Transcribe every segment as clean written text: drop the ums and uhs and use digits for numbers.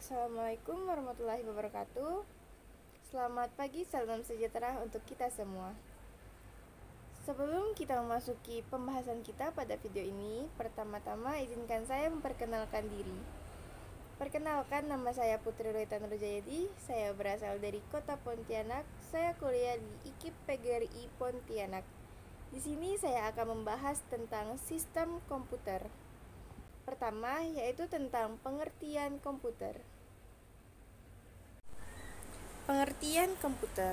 Assalamualaikum warahmatullahi wabarakatuh. Selamat pagi, salam sejahtera untuk kita semua. Sebelum kita memasuki pembahasan kita pada video ini, pertama-tama izinkan saya memperkenalkan diri. Perkenalkan, nama saya Putri Roita Nurjayadi. Saya berasal dari Kota Pontianak. Saya kuliah di IKIP PGRI Pontianak. Di sini saya akan membahas tentang sistem komputer. Pertama, yaitu tentang pengertian komputer. Pengertian komputer.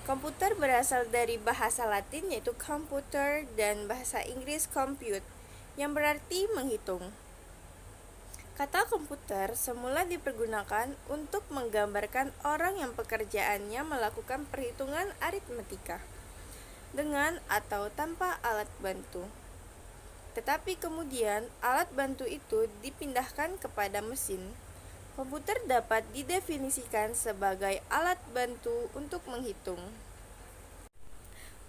Komputer berasal dari bahasa Latin yaitu computer dan bahasa Inggris compute yang berarti menghitung. Kata komputer semula dipergunakan untuk menggambarkan orang yang pekerjaannya melakukan perhitungan aritmetika dengan atau tanpa alat bantu. Tetapi kemudian alat bantu itu dipindahkan kepada mesin. Komputer dapat didefinisikan sebagai alat bantu untuk menghitung.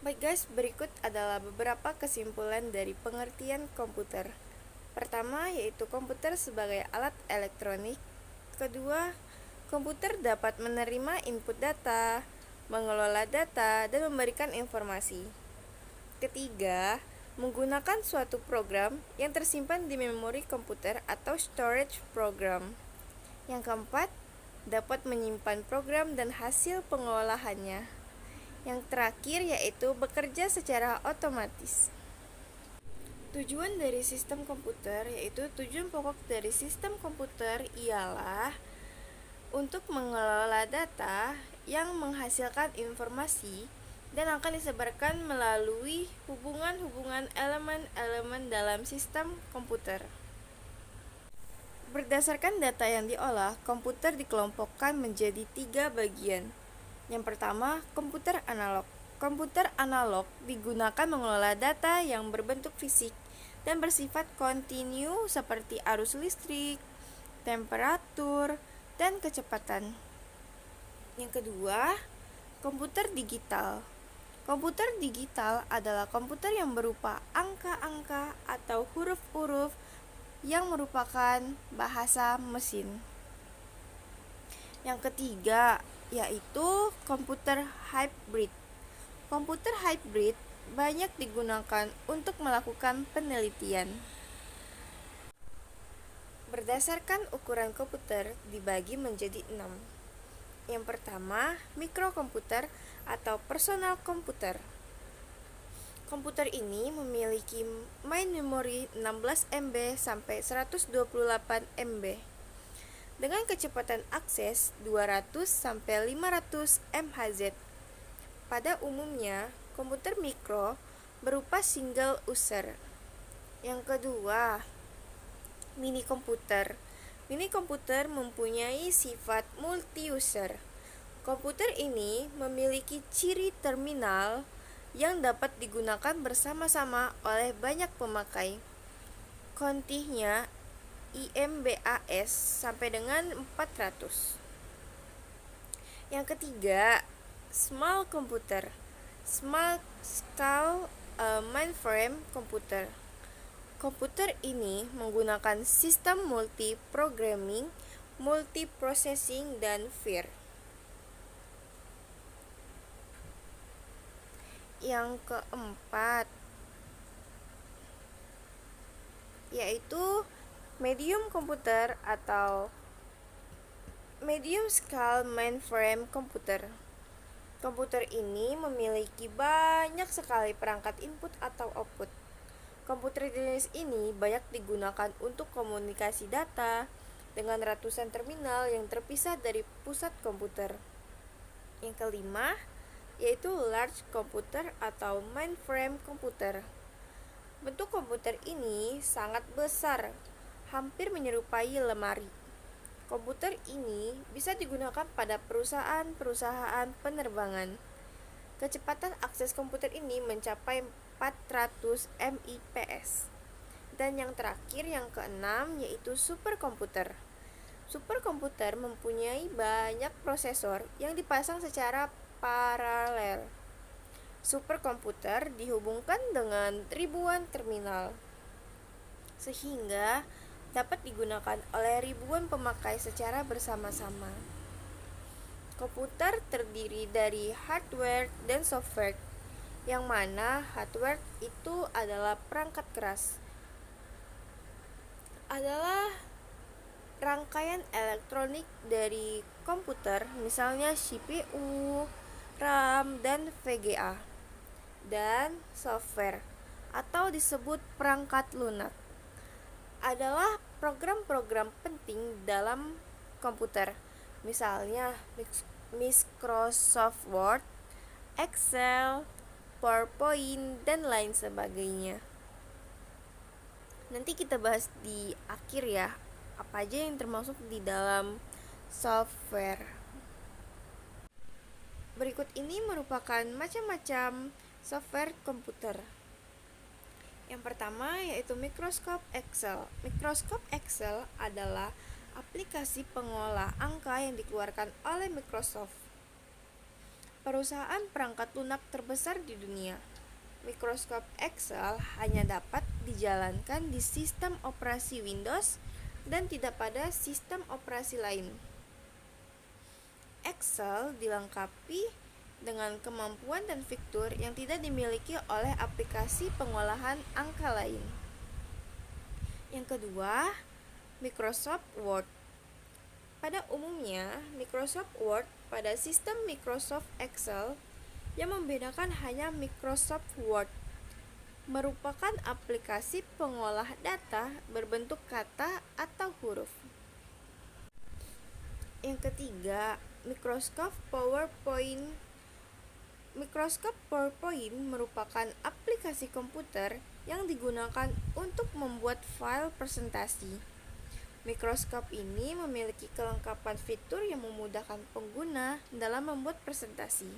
Baik guys, berikut adalah beberapa kesimpulan dari pengertian komputer. Pertama, yaitu komputer sebagai alat elektronik. Kedua, komputer dapat menerima input data, mengelola data, dan memberikan informasi. Ketiga, menggunakan suatu program yang tersimpan di memori komputer atau storage program. Yang keempat, dapat menyimpan program dan hasil pengolahannya. Yang terakhir yaitu bekerja secara otomatis. Tujuan dari sistem komputer yaitu tujuan pokok dari sistem komputer ialah untuk mengelola data yang menghasilkan informasi dan akan disebarkan melalui hubungan-hubungan elemen-elemen dalam sistem komputer. Berdasarkan data yang diolah, komputer dikelompokkan menjadi 3 bagian. Yang pertama, komputer analog. Komputer analog digunakan mengelola data yang berbentuk fisik dan bersifat kontinu seperti arus listrik, temperatur, dan kecepatan. Yang kedua, komputer digital. Komputer digital adalah komputer yang berupa angka-angka atau huruf-huruf yang merupakan bahasa mesin. Yang ketiga, yaitu komputer hybrid. Komputer hybrid banyak digunakan untuk melakukan penelitian. Berdasarkan ukuran komputer dibagi menjadi 6. Yang pertama, mikrokomputer atau personal komputer. Komputer ini memiliki main memori 16 MB sampai 128 MB dengan kecepatan akses 200 sampai 500 MHz. Pada umumnya, komputer mikro berupa single user. Yang kedua, mini komputer. Mini komputer mempunyai sifat multi-user. Komputer ini memiliki ciri terminal yang dapat digunakan bersama-sama oleh banyak pemakai. Kontihnya IMBAS sampai dengan 400. Yang ketiga, small computer. Small scale mainframe computer. Komputer ini menggunakan sistem multi-programming, multi-processing, dan VIR. Yang keempat, yaitu medium komputer atau medium scale mainframe komputer. Komputer ini memiliki banyak sekali perangkat input atau output. Komputer jenis ini banyak digunakan untuk komunikasi data dengan ratusan terminal yang terpisah dari pusat komputer. Yang kelima, yaitu large computer atau mainframe komputer. Bentuk komputer ini sangat besar, hampir menyerupai lemari. Komputer ini bisa digunakan pada perusahaan-perusahaan penerbangan. Kecepatan akses komputer ini mencapai 400 Mbps. Dan yang terakhir, yang keenam, yaitu superkomputer. Superkomputer mempunyai banyak prosesor yang dipasang secara paralel. Superkomputer dihubungkan dengan ribuan terminal, sehingga dapat digunakan oleh ribuan pemakai secara bersama-sama. Komputer terdiri dari hardware dan software, yang mana hardware itu adalah perangkat keras, adalah rangkaian elektronik dari komputer, misalnya CPU, RAM, dan VGA, dan software atau disebut perangkat lunak adalah program-program penting dalam komputer, misalnya Microsoft Word, Excel, PowerPoint, dan lain sebagainya. Nanti kita bahas di akhir ya, apa aja yang termasuk di dalam software. Berikut ini merupakan macam-macam software komputer. Yang pertama yaitu Microsoft Excel. Microsoft Excel adalah aplikasi pengolah angka yang dikeluarkan oleh Microsoft, perusahaan perangkat lunak terbesar di dunia. Microsoft Excel hanya dapat dijalankan di sistem operasi Windows dan tidak pada sistem operasi lain. Excel dilengkapi dengan kemampuan dan fitur yang tidak dimiliki oleh aplikasi pengolahan angka lain. Yang kedua, Microsoft Word. Pada umumnya, Microsoft Word pada sistem Microsoft Excel, yang membedakan hanya Microsoft Word merupakan aplikasi pengolah data berbentuk kata atau huruf. Yang ketiga, Microsoft PowerPoint. Microsoft PowerPoint merupakan aplikasi komputer yang digunakan untuk membuat file presentasi. Microsoft ini memiliki kelengkapan fitur yang memudahkan pengguna dalam membuat presentasi.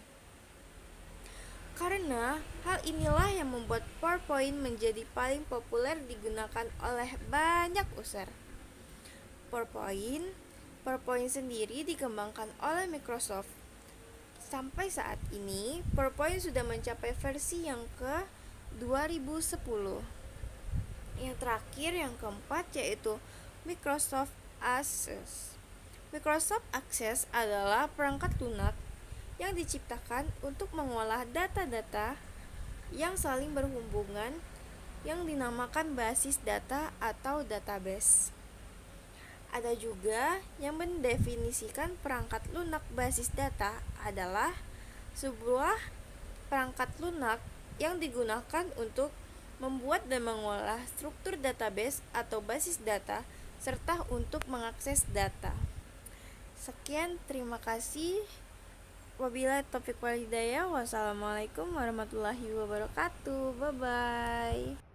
Karena hal inilah yang membuat PowerPoint menjadi paling populer digunakan oleh banyak user. PowerPoint sendiri dikembangkan oleh Microsoft. Sampai saat ini, PowerPoint sudah mencapai versi yang ke-2010. Yang terakhir, yang keempat, yaitu Microsoft Access. Microsoft Access adalah perangkat lunak yang diciptakan untuk mengolah data-data yang saling berhubungan yang dinamakan basis data atau database. Ada juga yang mendefinisikan perangkat lunak basis data adalah sebuah perangkat lunak yang digunakan untuk membuat dan mengolah struktur database atau basis data serta untuk mengakses data. Sekian, terima kasih. Wabillahi taufiq wal hidayah. Wassalamualaikum warahmatullahi wabarakatuh. Bye bye.